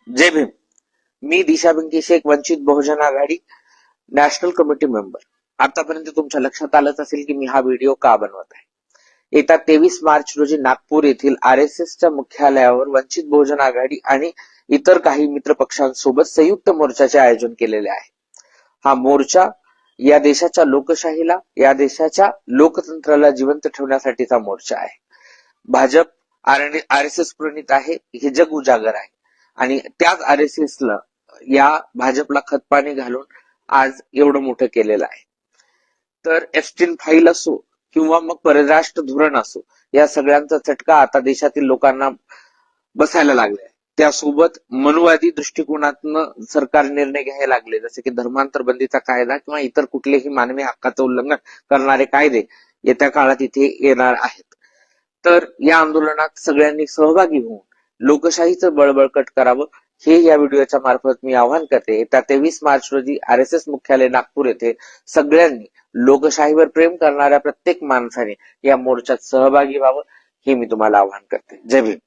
जय भीम. मी दिशा बिंकी शेख, वंचित बहुजन आघाडी national committee member. आतापर्यंत तुमच्या लक्षात आलंच असेल की मी हा व्हिडिओ का बनवत आहे. येत्या 23 मार्च रोजी नागपूर येथील RSSच्या मुख्यालयावर वंचित बहुजन आघाडी आणि इतर काही मित्र पक्षांसोबत संयुक्त मोर्चाचे आयोजन केलेले आहे. हा मोर्चा या देशाच्या लोकशाहीला, या देशाच्या लोकतंत्राला जिवंत ठेवण्यासाठीचा मोर्चा आहे. भाजप RSS प्रणित आहे हे जग उजागर आहे आणि त्याच RSSला या भाजपला खतपाणी घालून आज एवढं मोठं केलेलं आहे. तर एप्स्टीन फाईल असो किंवा मग परराष्ट्र धोरण असो, या सगळ्यांचा चटका आता देशातील लोकांना बसायला लागलाय. त्यासोबत मनुवादी दृष्टिकोनातनं सरकार निर्णय घ्यायला लागले, जसे की धर्मांतर बंदीचा कायदा किंवा इतर कुठलेही मानवी हक्काचं उल्लंघन करणारे कायदे येत्या काळात इथे येणार आहेत. तर या आंदोलनात सगळ्यांनी सहभागी होऊन लोकशाहीचं बळबळकट करावं हे या व्हिडिओच्या मार्फत मी आवाहन करते. येत्या 23 मार्च रोजी RSS मुख्यालय नागपूर येथे सगळ्यांनी लोकशाहीवर प्रेम करणाऱ्या प्रत्येक माणसाने या मोर्चात सहभागी व्हावं हे मी तुम्हाला आवाहन करते. जय भीम.